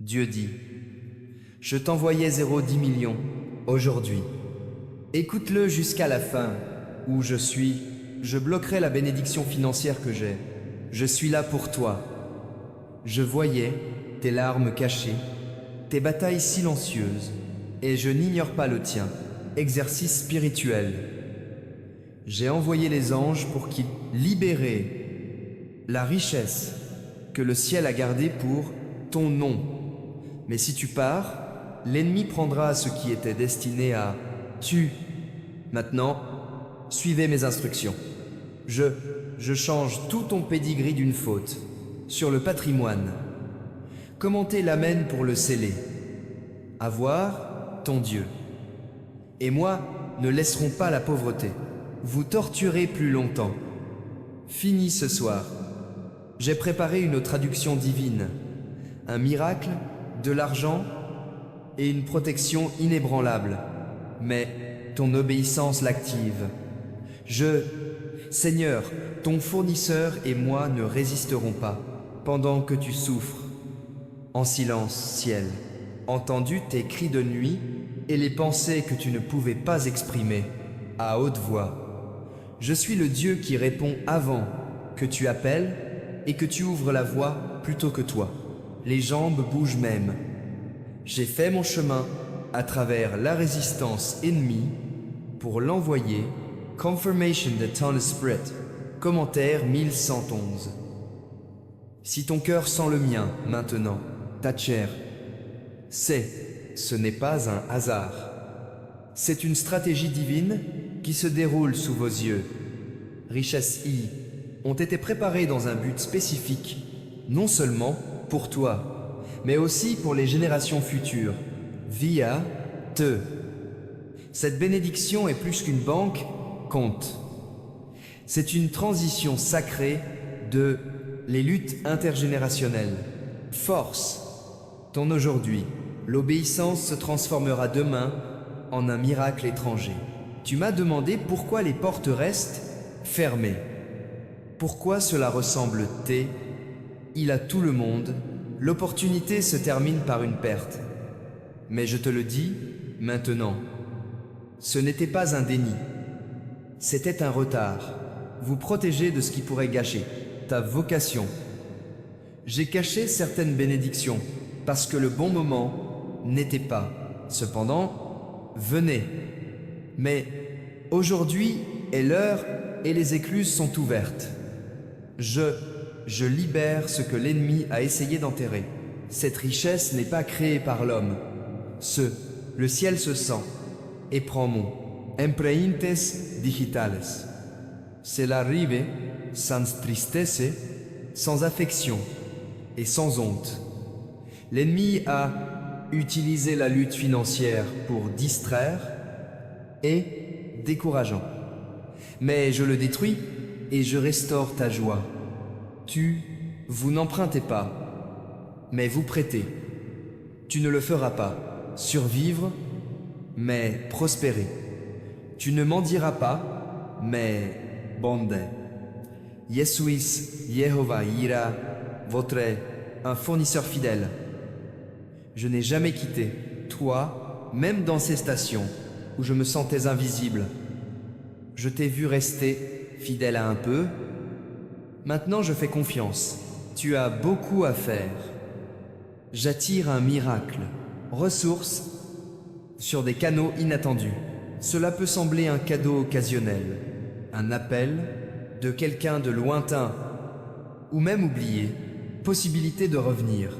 Dieu dit, je t'envoyais 0,10 millions aujourd'hui. Écoute-le jusqu'à la fin, où je bloquerai la bénédiction financière que j'ai. Je suis là pour toi. Je voyais tes larmes cachées, tes batailles silencieuses, et je n'ignore pas le tien, exercice spirituel. J'ai envoyé les anges pour qu'ils libèrent la richesse que le ciel a gardée pour ton nom. Mais si tu pars, l'ennemi prendra ce qui était destiné à tu. Maintenant, suivez mes instructions. Je change tout ton pédigree d'une faute sur le patrimoine. Commentez l'Amen pour le sceller. Avoir ton Dieu. Et moi ne laisserons pas la pauvreté vous torturer plus longtemps. Fini ce soir. J'ai préparé une traduction divine, un miracle, de l'argent et une protection inébranlable. Mais ton obéissance l'active. Seigneur, ton fournisseur et moi ne résisterons pas pendant que tu souffres. En silence, ciel, entendu tes cris de nuit et les pensées que tu ne pouvais pas exprimer à haute voix. Je suis le Dieu qui répond avant que tu appelles et que tu ouvres la voie plutôt que toi. Les jambes bougent même. J'ai fait mon chemin à travers la résistance ennemie pour l'envoyer. Confirmation that on the spirit. Commentaire 1111. Si ton cœur sent le mien maintenant, ta chair, ce n'est pas un hasard. C'est une stratégie divine qui se déroule sous vos yeux. Richesses ont été préparées dans un but spécifique, non seulement pour toi, mais aussi pour les générations futures, via te. Cette bénédiction est plus qu'une banque, compte. C'est une transition sacrée de les luttes intergénérationnelles. Force. Ton aujourd'hui, l'obéissance se transformera demain en un miracle étranger. Tu m'as demandé pourquoi les portes restent fermées. Pourquoi cela ressemble T. Il a tout le monde. L'opportunité se termine par une perte. Mais je te le dis maintenant. Ce n'était pas un déni. C'était un retard. Vous protéger de ce qui pourrait gâcher ta vocation. J'ai caché certaines bénédictions parce que le bon moment n'était pas. Cependant, venez. Mais aujourd'hui est l'heure et les écluses sont ouvertes. Je libère ce que l'ennemi a essayé d'enterrer. Cette richesse n'est pas créée par l'homme. Le ciel se sent et prend mon empreintes digitales. C'est l'arrivée sans tristesse, sans affection et sans honte. L'ennemi a utilisé la lutte financière pour distraire et décourageant. Mais je le détruis et je restaure ta joie. Vous n'empruntez pas, mais vous prêtez. Tu ne le feras pas. Survivre, mais prospérer. Tu ne mendiras pas, mais bonde. Yesuis Yehovah ira, votre un fournisseur fidèle. Je n'ai jamais quitté, toi, même dans ces stations où je me sentais invisible. Je t'ai vu rester fidèle à un peu. Maintenant je fais confiance. Tu as beaucoup à faire. J'attire un miracle, ressources sur des canaux inattendus. Cela peut sembler un cadeau occasionnel, un appel de quelqu'un de lointain, ou même oublié, possibilité de revenir.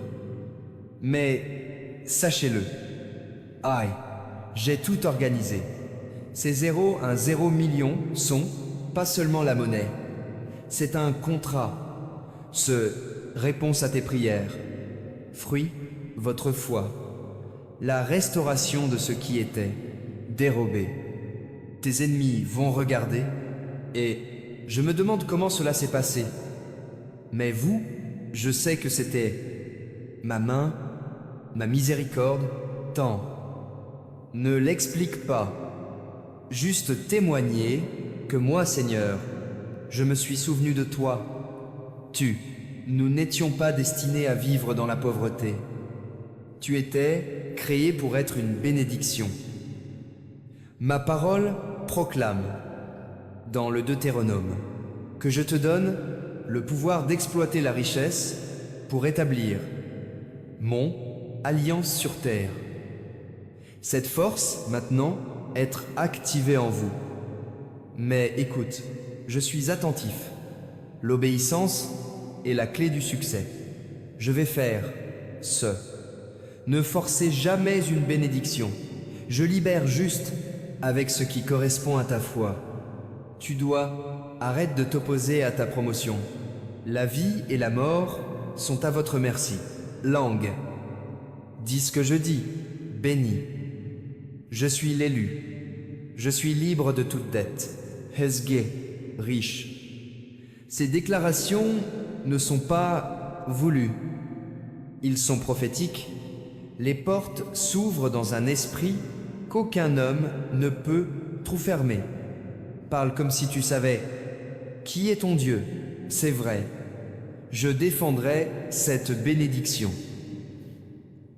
Mais sachez-le, aïe, j'ai tout organisé. Ces 0 million sont pas seulement la monnaie, c'est un contrat, réponse à tes prières, fruit, votre foi, la restauration de ce qui était dérobé. Tes ennemis vont regarder et je me demande comment cela s'est passé. Mais vous, je sais que c'était ma main, ma miséricorde, tant. Ne l'explique pas. Juste témoigner que moi, Seigneur, je me suis souvenu de toi. Nous n'étions pas destinés à vivre dans la pauvreté. Tu étais créé pour être une bénédiction. Ma parole proclame, dans le Deutéronome, que je te donne le pouvoir d'exploiter la richesse pour établir mon alliance sur terre. Cette force, maintenant, être activée en vous. Mais écoute, je suis attentif. L'obéissance est la clé du succès. Je vais faire ce. Ne forcez jamais une bénédiction. Je libère juste avec ce qui correspond à ta foi. Tu dois, arrête de t'opposer à ta promotion. La vie et la mort sont à votre merci. Langue. Dis ce que je dis. Béni. Je suis l'élu. Je suis libre de toute dette. Hesge, riche. Ces déclarations ne sont pas voulues. Ils sont prophétiques. Les portes s'ouvrent dans un esprit qu'aucun homme ne peut trop fermer. Parle comme si tu savais. Qui est ton Dieu? C'est vrai. Je défendrai cette bénédiction.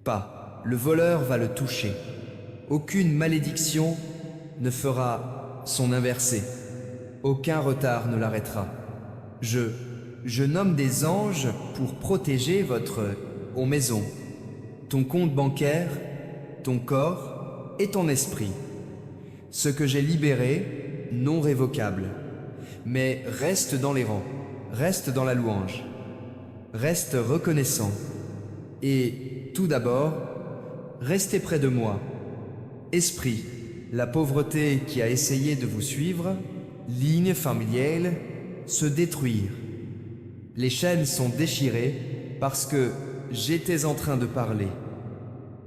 Pas. Le voleur va le toucher. Aucune malédiction ne fera son inversé. Aucun retard ne l'arrêtera. Je nomme des anges pour protéger votre maison, ton compte bancaire, ton corps et ton esprit. Ce que j'ai libéré, non révocable. Mais reste dans les rangs, reste dans la louange, reste reconnaissant. Et tout d'abord, restez près de moi. Esprit, la pauvreté qui a essayé de vous suivre, ligne familiale, se détruire. Les chaînes sont déchirées parce que j'étais en train de parler.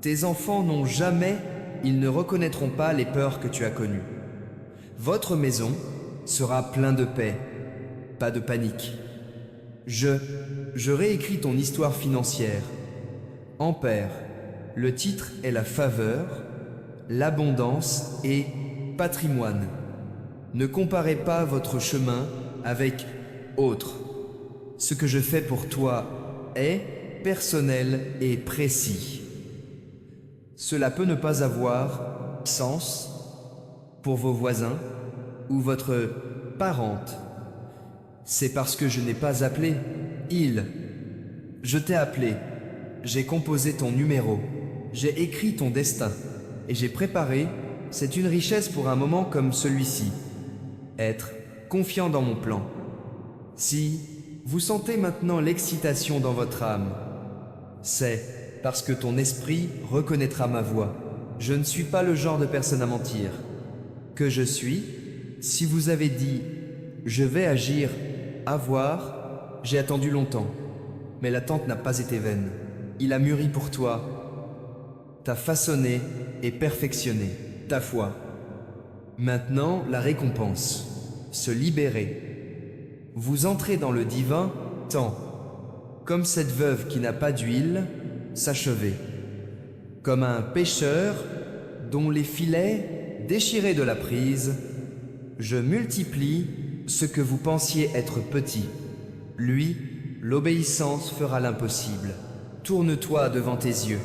Tes enfants n'ont jamais, ils ne reconnaîtront pas les peurs que tu as connues. Votre maison sera pleine de paix, pas de panique. Je réécris ton histoire financière. Ampère, le titre est la faveur, l'abondance et patrimoine. Ne comparez pas votre chemin avec autre. Ce que je fais pour toi est personnel et précis. Cela peut ne pas avoir sens pour vos voisins ou votre parente. C'est parce que je n'ai pas appelé. Je t'ai appelé. J'ai composé ton numéro. J'ai écrit ton destin. Et j'ai préparé, c'est une richesse pour un moment comme celui-ci. Être confiant dans mon plan. Si vous sentez maintenant l'excitation dans votre âme, c'est parce que ton esprit reconnaîtra ma voix. Je ne suis pas le genre de personne à mentir. Que je suis, si vous avez dit « je vais agir, avoir », j'ai attendu longtemps. Mais l'attente n'a pas été vaine. Il a mûri pour toi. T'as façonné et perfectionné ta foi. Maintenant, la récompense. Se libérer. Vous entrez dans le divin temps. Comme cette veuve qui n'a pas d'huile, s'achever. Comme un pêcheur dont les filets, déchirés de la prise, je multiplie ce que vous pensiez être petit. Lui, l'obéissance fera l'impossible. Tourne-toi devant tes yeux.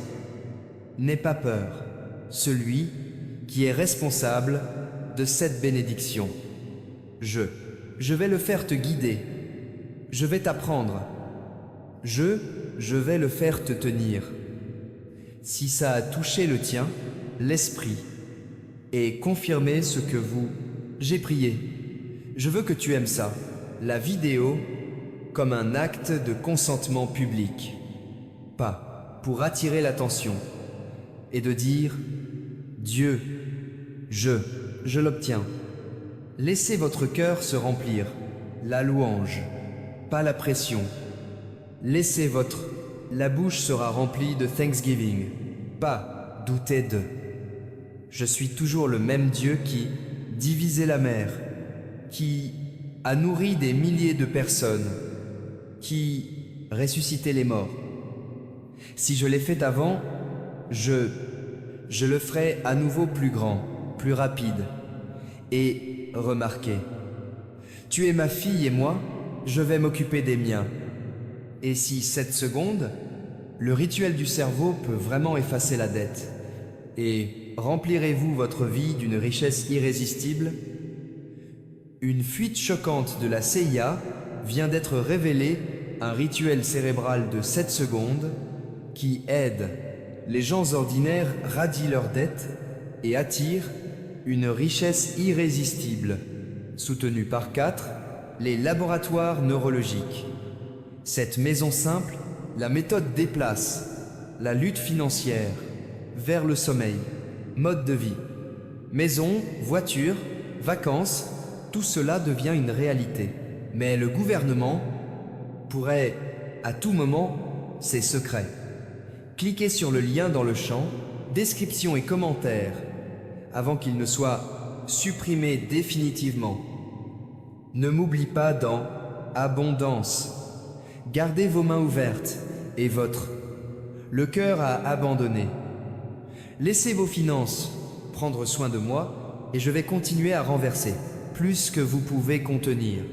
N'aie pas peur, celui qui est responsable de cette bénédiction. Je vais le faire te guider. Je vais t'apprendre. Je vais le faire te tenir. Si ça a touché le tien, l'esprit, et confirmé ce que j'ai prié. Je veux que tu aimes ça, la vidéo, comme un acte de consentement public. Pas pour attirer l'attention et de dire « Dieu, je l'obtiens ». Laissez votre cœur se remplir, la louange, pas la pression. Laissez la bouche sera remplie de thanksgiving, pas douter de. Je suis toujours le même Dieu qui divisait la mer, qui a nourri des milliers de personnes, qui ressuscitait les morts. Si je l'ai fait avant, je le ferai à nouveau plus grand, plus rapide. Et remarquez, tu es ma fille et moi, je vais m'occuper des miens. Et si 7 secondes, Le rituel du cerveau peut vraiment effacer la dette. Et remplirez-vous votre vie d'une richesse irrésistible? Une fuite choquante de la CIA vient d'être révélée, un rituel cérébral de 7 secondes qui aide les gens ordinaires radient leurs dettes et attire une richesse irrésistible, soutenue par 4, les laboratoires neurologiques. Cette maison simple, la méthode déplace la lutte financière vers le sommeil, mode de vie. Maison, voiture, vacances, tout cela devient une réalité. Mais le gouvernement pourrait, à tout moment, c'est secret. Cliquez sur le lien dans le champ description et commentaires avant qu'il ne soit supprimé définitivement. Ne m'oublie pas dans abondance. Gardez vos mains ouvertes et le cœur à abandonner. Laissez vos finances prendre soin de moi et je vais continuer à renverser plus que vous pouvez contenir.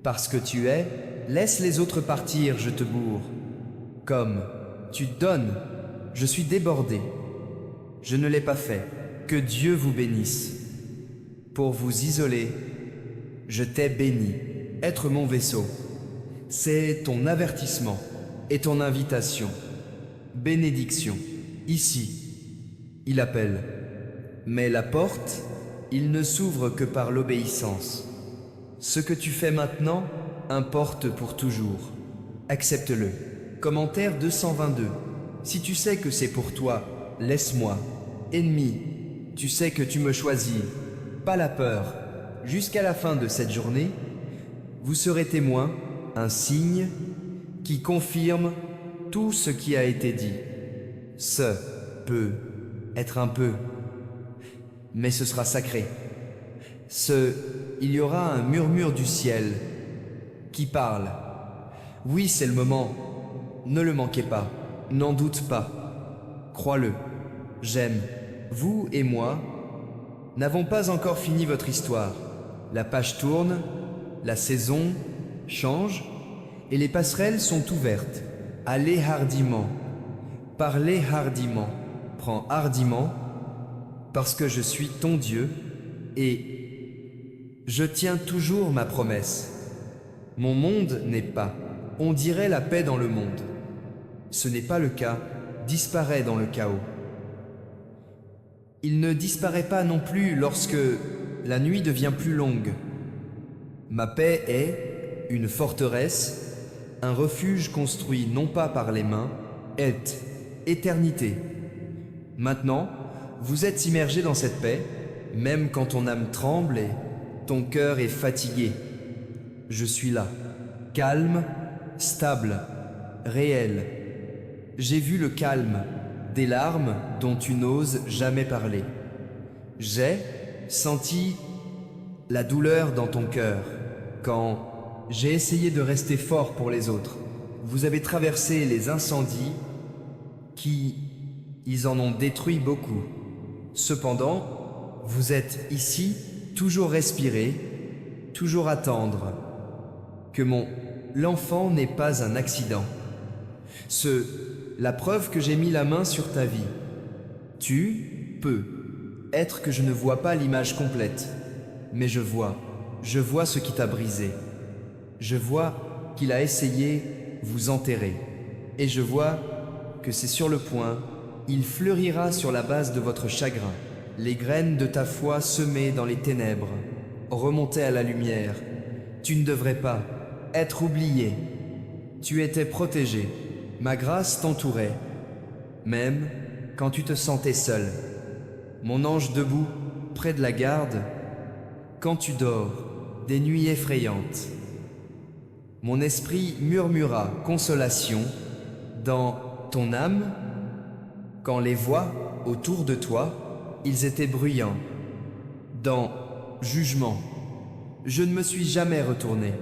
Parce que tu es, laisse les autres partir, je te bourre. Comme tu donnes, je suis débordé. Je ne l'ai pas fait. Que Dieu vous bénisse. Pour vous isoler, je t'ai béni. Être mon vaisseau, c'est ton avertissement et ton invitation. Bénédiction. Ici, il appelle. Mais la porte, il ne s'ouvre que par l'obéissance. Ce que tu fais maintenant importe pour toujours. Accepte-le. Commentaire 222. Si tu sais que c'est pour toi, laisse-moi. Ennemi, tu sais que tu me choisis. Pas la peur. Jusqu'à la fin de cette journée, vous serez témoin, un signe qui confirme tout ce qui a été dit. Ce peut être un peu, mais ce sera sacré. Il y aura un murmure du ciel qui parle. Oui, c'est le moment. Ne le manquez pas. N'en doute pas. Crois-le. J'aime. Vous et moi n'avons pas encore fini votre histoire. La page tourne, la saison change et les passerelles sont ouvertes. Allez hardiment. Parlez hardiment. Prends hardiment parce que je suis ton Dieu et je tiens toujours ma promesse. Mon monde n'est pas, on dirait la paix dans le monde. Ce n'est pas le cas, disparaît dans le chaos. Il ne disparaît pas non plus lorsque la nuit devient plus longue. Ma paix est une forteresse, un refuge construit non pas par les mains, est éternité. Maintenant, vous êtes immergé dans cette paix, même quand ton âme tremble et ton cœur est fatigué. Je suis là, calme, stable, réel. J'ai vu le calme, des larmes dont tu n'oses jamais parler. J'ai senti la douleur dans ton cœur quand j'ai essayé de rester fort pour les autres. Vous avez traversé les incendies ils en ont détruit beaucoup. Cependant, vous êtes ici, toujours respirer, toujours attendre que l'enfant n'est pas un accident. La preuve que j'ai mis la main sur ta vie. Tu peux être que je ne vois pas l'image complète, mais je vois ce qui t'a brisé. Je vois qu'il a essayé vous enterrer. Et je vois que c'est sur le point, il fleurira sur la base de votre chagrin. Les graines de ta foi semées dans les ténèbres, remontées à la lumière. Tu ne devrais pas être oublié. Tu étais protégé. Ma grâce t'entourait, même quand tu te sentais seul. Mon ange debout, près de la garde, quand tu dors, des nuits effrayantes. Mon esprit murmura consolation dans ton âme, quand les voix autour de toi, ils étaient bruyants. Dans jugement, je ne me suis jamais retourné.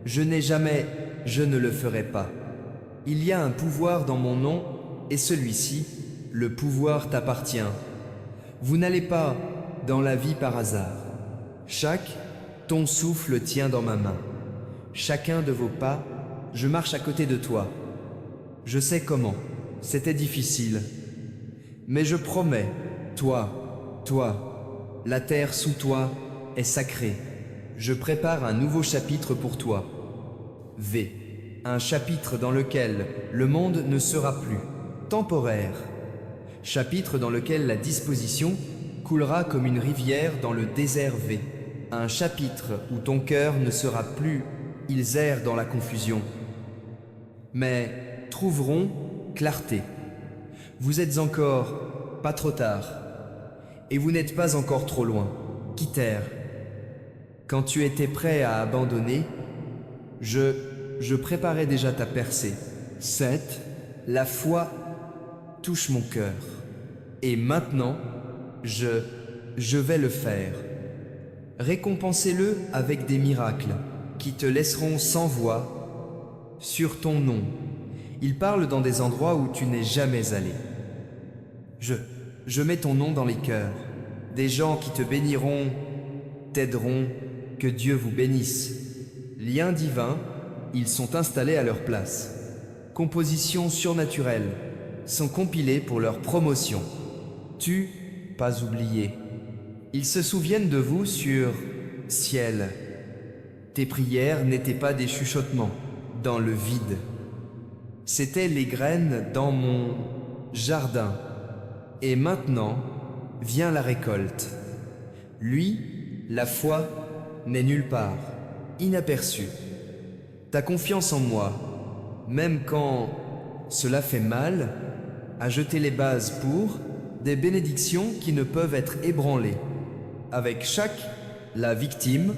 Je ne le ferai pas. Il y a un pouvoir dans mon nom, et celui-ci, le pouvoir t'appartient. Vous n'allez pas dans la vie par hasard. Ton souffle tient dans ma main. Chacun de vos pas, je marche à côté de toi. Je sais comment. C'était difficile. Mais je promets, toi, la terre sous toi est sacrée. Je prépare un nouveau chapitre pour toi. V. Un chapitre dans lequel le monde ne sera plus temporaire. Chapitre dans lequel la disposition coulera comme une rivière dans le désert V. Un chapitre où ton cœur ne sera plus, ils errent dans la confusion, mais trouveront clarté. Vous êtes encore pas trop tard, et vous n'êtes pas encore trop loin. Quittèrent. Quand tu étais prêt à abandonner, je préparais déjà ta percée. 7. La foi touche mon cœur. Et maintenant, je vais le faire. Récompensez-le avec des miracles qui te laisseront sans voix sur ton nom. Il parle dans des endroits où tu n'es jamais allé. Je mets ton nom dans les cœurs. Des gens qui te béniront, t'aideront, que Dieu vous bénisse. Liens divins, ils sont installés à leur place. Compositions surnaturelles sont compilées pour leur promotion. Tu, pas oublié. Ils se souviennent de vous sur ciel. Tes prières n'étaient pas des chuchotements dans le vide. C'étaient les graines dans mon jardin. Et maintenant vient la récolte. Lui, la foi, n'est nulle part, inaperçue. Ta confiance en moi, même quand cela fait mal, a jeté les bases pour des bénédictions qui ne peuvent être ébranlées. Avec la victime,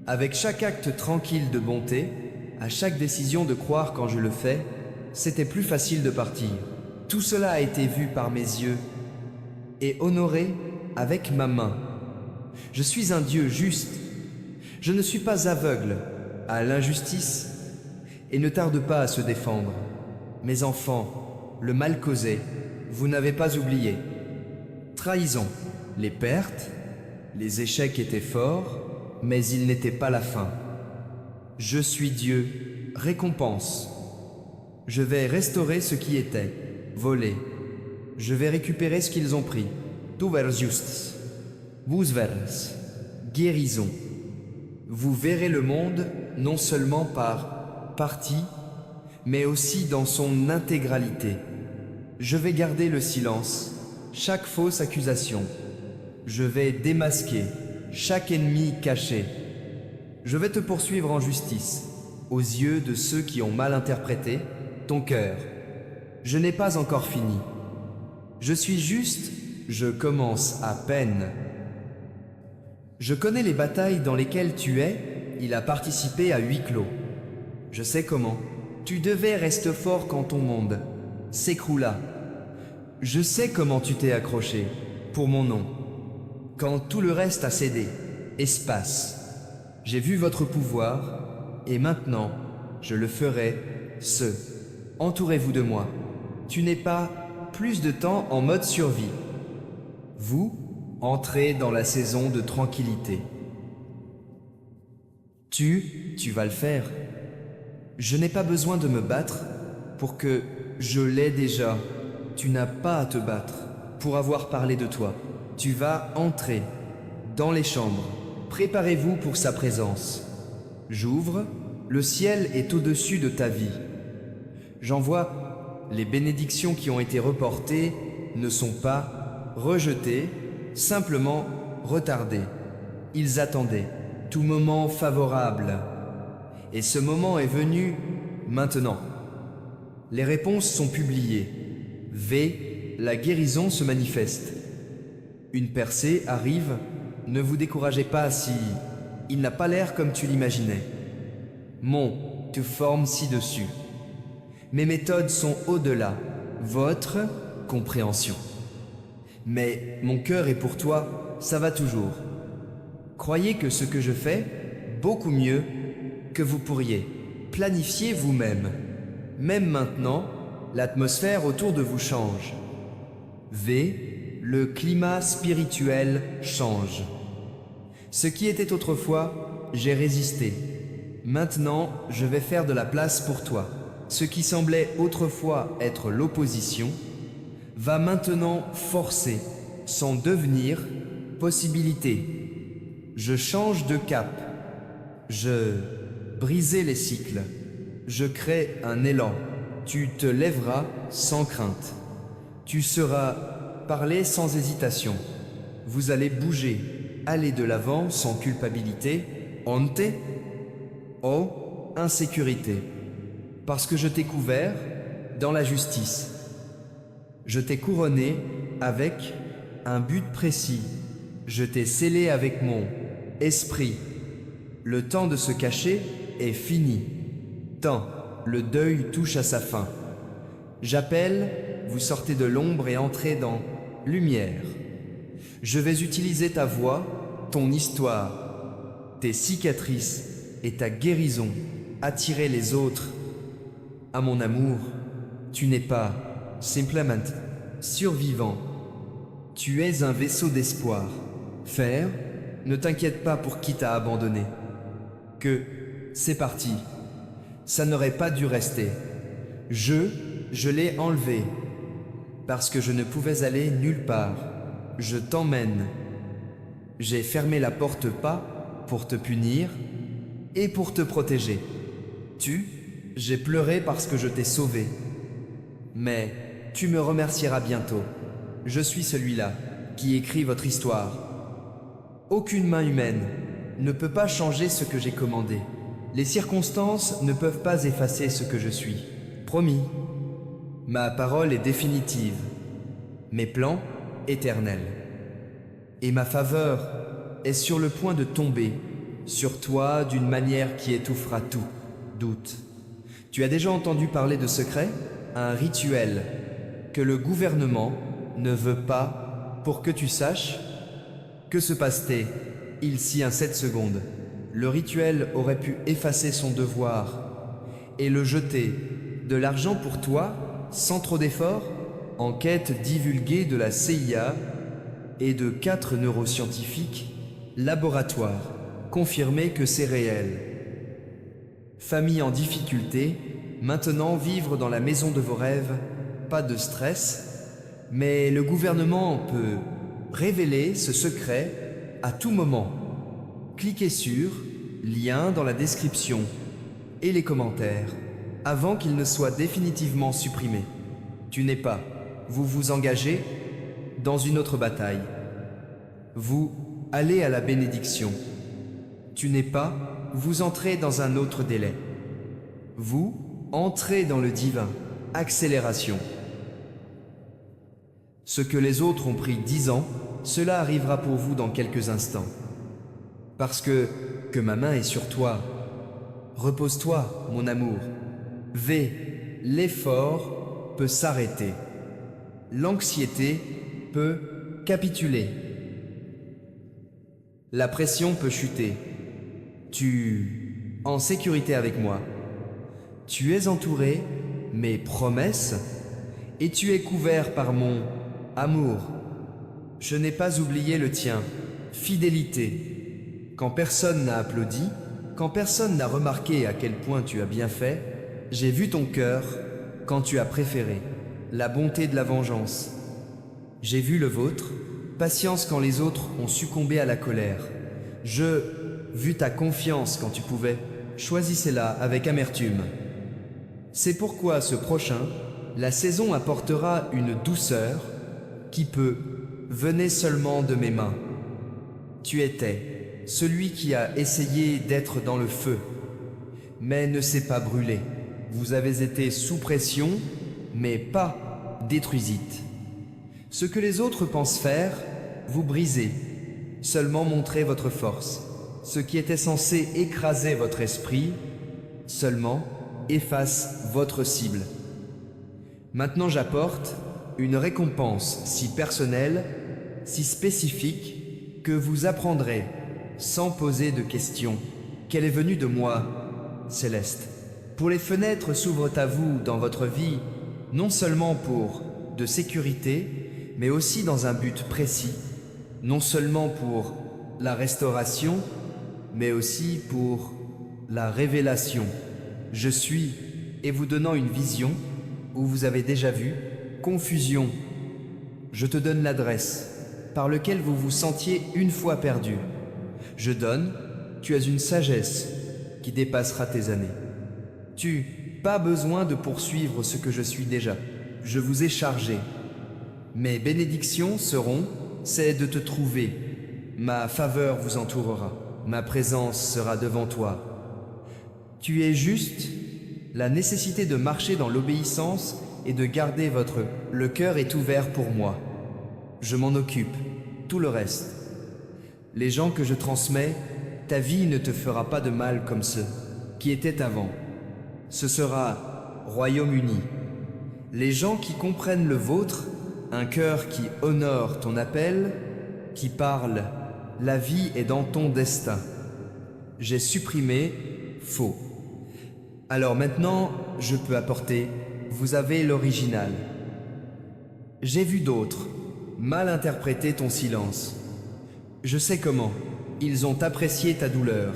avec chaque acte tranquille de bonté, à chaque décision de croire quand je le fais, c'était plus facile de partir. Tout cela a été vu par mes yeux et honoré avec ma main. Je suis un Dieu juste. Je ne suis pas aveugle à l'injustice et ne tarde pas à se défendre. Mes enfants, le mal causé, vous n'avez pas oublié. Trahison, les pertes, les échecs étaient forts, mais ils n'étaient pas la fin. Je suis Dieu, récompense. Je vais restaurer ce qui était, volé. Je vais récupérer ce qu'ils ont pris. Tu vers justice. Vous vers guérison. Vous verrez le monde non seulement par partie, mais aussi dans son intégralité. Je vais garder le silence, chaque fausse accusation. Je vais démasquer chaque ennemi caché. Je vais te poursuivre en justice, aux yeux de ceux qui ont mal interprété ton cœur. Je n'ai pas encore fini. Je suis juste, je commence à peine. Je connais les batailles dans lesquelles tu es, il a participé à huis clos. Je sais comment. Tu devais rester fort quand ton monde s'écroula. Je sais comment tu t'es accroché, pour mon nom. Quand tout le reste a cédé, espace. J'ai vu votre pouvoir, et maintenant, je le ferai, Entourez-vous de moi. Tu n'es pas plus de temps en mode survie. Vous, entrez dans la saison de tranquillité. Tu vas le faire. Je n'ai pas besoin de me battre pour que je l'ai déjà. Tu n'as pas à te battre pour avoir parlé de toi. Tu vas entrer dans les chambres. Préparez-vous pour sa présence. J'ouvre, le ciel est au-dessus de ta vie. J'envoie, les bénédictions qui ont été reportées ne sont pas rejetées, simplement retardées. Ils attendaient tout moment favorable. Et ce moment est venu maintenant. Les réponses sont publiées. V, la guérison se manifeste. Une percée arrive, ne vous découragez pas si il n'a pas l'air comme tu l'imaginais. Mon te forme ci-dessus. Mes méthodes sont au-delà, votre compréhension. Mais mon cœur est pour toi, ça va toujours. Croyez que ce que je fais, beaucoup mieux que vous pourriez. Planifiez vous-même. Même maintenant, l'atmosphère autour de vous change. V, le climat spirituel change. Ce qui était autrefois, j'ai résisté. Maintenant, je vais faire de la place pour toi. Ce qui semblait autrefois être l'opposition va maintenant forcer, sans devenir, possibilité. Je change de cap. Je brisais les cycles. Je crée un élan. Tu te lèveras sans crainte. Tu seras parlé sans hésitation. Vous allez bouger, aller de l'avant sans culpabilité. Ante, oh, insécurité. Parce que je t'ai couvert dans la justice. Je t'ai couronné avec un but précis. Je t'ai scellé avec mon esprit. Le temps de se cacher est fini. Tant le deuil touche à sa fin. J'appelle, vous sortez de l'ombre et entrez dans lumière. Je vais utiliser ta voix, ton histoire, tes cicatrices et ta guérison, attirer les autres à mon amour. Tu n'es pas simplement survivant. Tu es un vaisseau d'espoir. Faire, ne t'inquiète pas pour qui t'a abandonné. Que c'est parti. Ça n'aurait pas dû rester. Je l'ai enlevé. Parce que je ne pouvais aller nulle part. Je t'emmène. J'ai fermé la porte pas pour te punir et pour te protéger. J'ai pleuré parce que je t'ai sauvé. Mais tu me remercieras bientôt. Je suis celui-là qui écrit votre histoire. Aucune main humaine ne peut pas changer ce que j'ai commandé. Les circonstances ne peuvent pas effacer ce que je suis. Promis. Ma parole est définitive. Mes plans, éternels. Et ma faveur est sur le point de tomber sur toi d'une manière qui étouffera tout doute. Tu as déjà entendu parler de secret? Un rituel que le gouvernement ne veut pas pour que tu saches. Que se passe-t-il ici en 7 secondes? Le rituel aurait pu effacer son devoir et le jeter. De l'argent pour toi, sans trop d'efforts? Enquête divulguée de la CIA et de 4 neuroscientifiques. Laboratoire. Confirmé que c'est réel. Famille en difficulté. Maintenant vivre dans la maison de vos rêves. Pas de stress. Mais le gouvernement peut révéler ce secret à tout moment. Cliquez sur lien dans la description et les commentaires avant qu'il ne soit définitivement supprimé. Tu n'es pas. Vous vous engagez dans une autre bataille. Vous allez à la bénédiction. Tu n'es pas. Vous entrez dans un autre délai. Vous entrez dans le divin. Accélération. Ce que les autres ont pris 10 ans, cela arrivera pour vous dans quelques instants. Parce que ma main est sur toi. Repose-toi, mon amour. L'effort peut s'arrêter. L'anxiété peut capituler. La pression peut chuter. Tu en sécurité avec moi. Tu es entouré, mes promesses, et tu es couvert par mon amour. Je n'ai pas oublié le tien. Fidélité. Quand personne n'a applaudi, quand personne n'a remarqué à quel point tu as bien fait, j'ai vu ton cœur quand tu as préféré la bonté de la vengeance. J'ai vu le vôtre, patience quand les autres ont succombé à la colère. Vu ta confiance quand tu pouvais, choisissez-la avec amertume. C'est pourquoi ce prochain, la saison apportera une douceur qui peut venir seulement de mes mains. Tu étais celui qui a essayé d'être dans le feu, mais ne s'est pas brûlé. Vous avez été sous pression, mais pas détruisite. Ce que les autres pensent faire, vous brisez. Seulement montrez votre force. Ce qui était censé écraser votre esprit, seulement efface votre cible. Maintenant j'apporte une récompense si personnelle, si spécifique, que vous apprendrez, sans poser de questions, qu'elle est venue de moi, Céleste. Pour les fenêtres s'ouvrent à vous dans votre vie, non seulement pour de sécurité, mais aussi dans un but précis, non seulement pour la restauration, mais aussi pour la révélation. Je suis et vous donnant une vision où vous avez déjà vu confusion. Je te donne l'adresse par laquelle vous vous sentiez une fois perdu. Je donne, tu as une sagesse qui dépassera tes années. Pas besoin de poursuivre ce que je suis déjà. Je vous ai chargé. Mes bénédictions seront, c'est de te trouver. Ma faveur vous entourera. Ma présence sera devant toi. Tu es juste. La nécessité de marcher dans l'obéissance et de garder Le cœur est ouvert pour moi. Je m'en occupe. Tout le reste. Les gens que je transmets, ta vie ne te fera pas de mal comme ceux qui étaient avant. Ce sera Royaume-Uni. Les gens qui comprennent le vôtre, un cœur qui honore ton appel, qui parle, la vie est dans ton destin. J'ai supprimé faux. Alors maintenant, je peux apporter, vous avez l'original. J'ai vu d'autres mal interpréter ton silence. Je sais comment, ils ont apprécié ta douleur.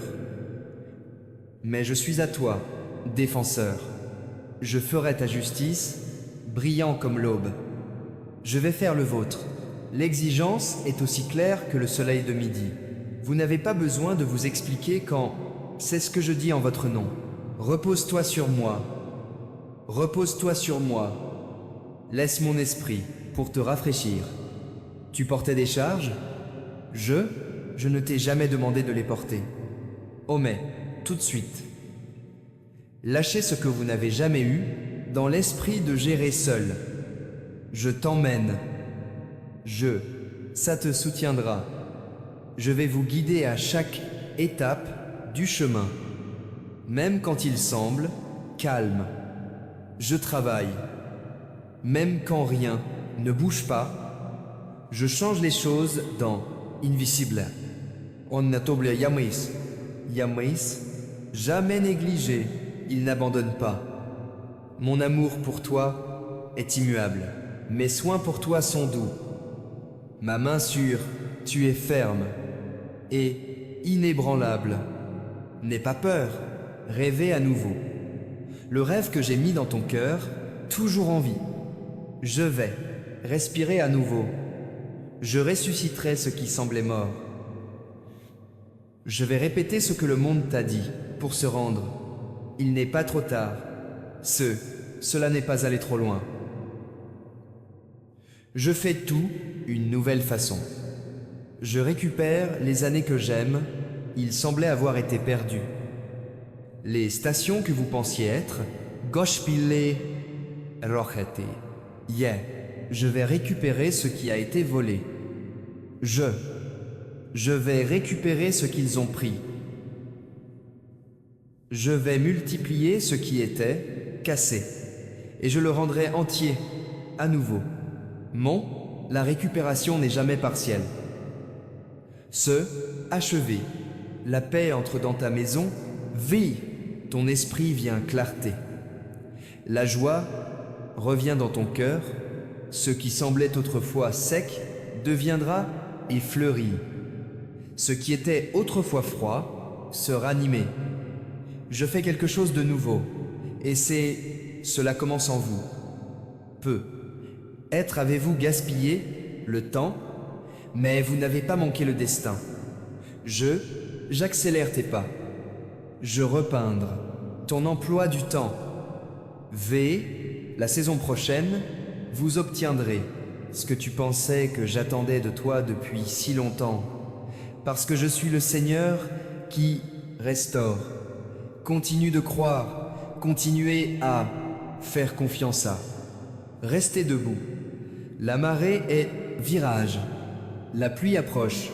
Mais je suis à toi, défenseur. Je ferai ta justice, brillant comme l'aube. Je vais faire le vôtre. L'exigence est aussi claire que le soleil de midi. Vous n'avez pas besoin de vous expliquer quand c'est ce que je dis en votre nom. Repose-toi sur moi. Repose-toi sur moi. Laisse mon esprit pour te rafraîchir. Tu portais des charges? Je ne t'ai jamais demandé de les porter. Omets, tout de suite. Lâchez ce que vous n'avez jamais eu dans l'esprit de gérer seul. Je t'emmène. Ça te soutiendra. Je vais vous guider à chaque étape du chemin. Même quand il semble calme. Je travaille. Même quand rien ne bouge pas, je change les choses dans Invisible. On ne t'oublie jamais. Jamais négligé, il n'abandonne pas. Mon amour pour toi est immuable. Mes soins pour toi sont doux. Ma main sûre, tu es ferme et inébranlable. N'aie pas peur, rêvez à nouveau. Le rêve que j'ai mis dans ton cœur, toujours en vie. Je vais respirer à nouveau. Je ressusciterai ce qui semblait mort. Je vais répéter ce que le monde t'a dit pour se rendre. Il n'est pas trop tard. Cela n'est pas allé trop loin. Je fais tout une nouvelle façon. Je récupère les années que j'aime, il semblait avoir été perdu. Les stations que vous pensiez être, Gospille Rochete. Je vais récupérer ce qui a été volé. Je vais récupérer ce qu'ils ont pris. Je vais multiplier ce qui était cassé, et je le rendrai entier, à nouveau. La récupération n'est jamais partielle. Achevé. La paix entre dans ta maison, vie, ton esprit vient clarté. La joie revient dans ton cœur, ce qui semblait autrefois sec deviendra et fleurit. Ce qui était autrefois froid se ranimait. Je fais quelque chose de nouveau, et cela commence en vous. Avez-vous gaspillé le temps, mais vous n'avez pas manqué le destin. J'accélère tes pas. Je repeindre ton emploi du temps. La saison prochaine, vous obtiendrez ce que tu pensais que j'attendais de toi depuis si longtemps. Parce que je suis le Seigneur qui restaure. Continue de croire, continuez à faire confiance à. Restez debout. La marée est virage. La pluie approche.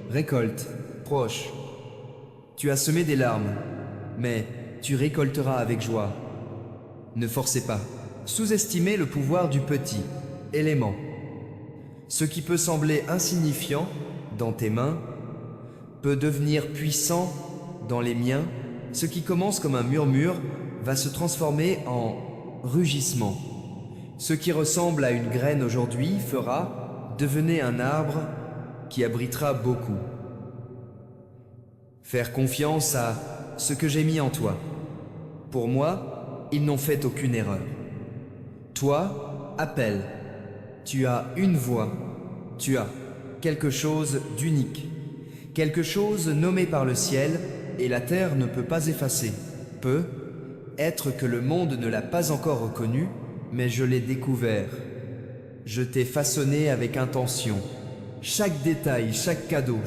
Récolte proche. Tu as semé des larmes, mais tu récolteras avec joie. Ne forcez pas. Sous-estimez le pouvoir du petit élément. Ce qui peut sembler insignifiant dans tes mains peut devenir puissant dans les miens. Ce qui commence comme un murmure va se transformer en rugissement. Ce qui ressemble à une graine aujourd'hui devenez un arbre qui abritera beaucoup. Faire confiance à ce que j'ai mis en toi. Pour moi, ils n'ont fait aucune erreur. Toi, appelle. Tu as une voix. Tu as quelque chose d'unique. Quelque chose nommé par le ciel et la terre ne peut pas effacer. Peut être que le monde ne l'a pas encore reconnu, mais je l'ai découvert. Je t'ai façonné avec intention. Chaque détail, chaque cadeau,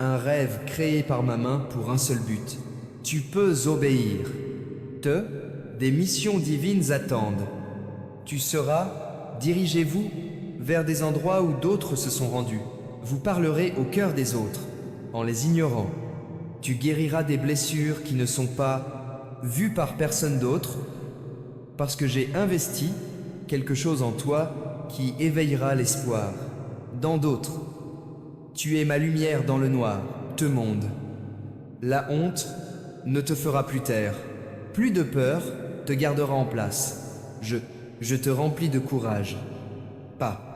un rêve créé par ma main pour un seul but. Tu peux obéir. Des missions divines attendent. Tu seras, dirigez-vous vers des endroits où d'autres se sont rendus. Vous parlerez au cœur des autres, en les ignorant. Tu guériras des blessures qui ne sont pas vues par personne d'autre, parce que j'ai investi quelque chose en toi qui éveillera l'espoir. Dans d'autres, tu es ma lumière dans le noir, te monde. La honte ne te fera plus taire. Plus de peur te gardera en place. Je te remplis de courage. Pas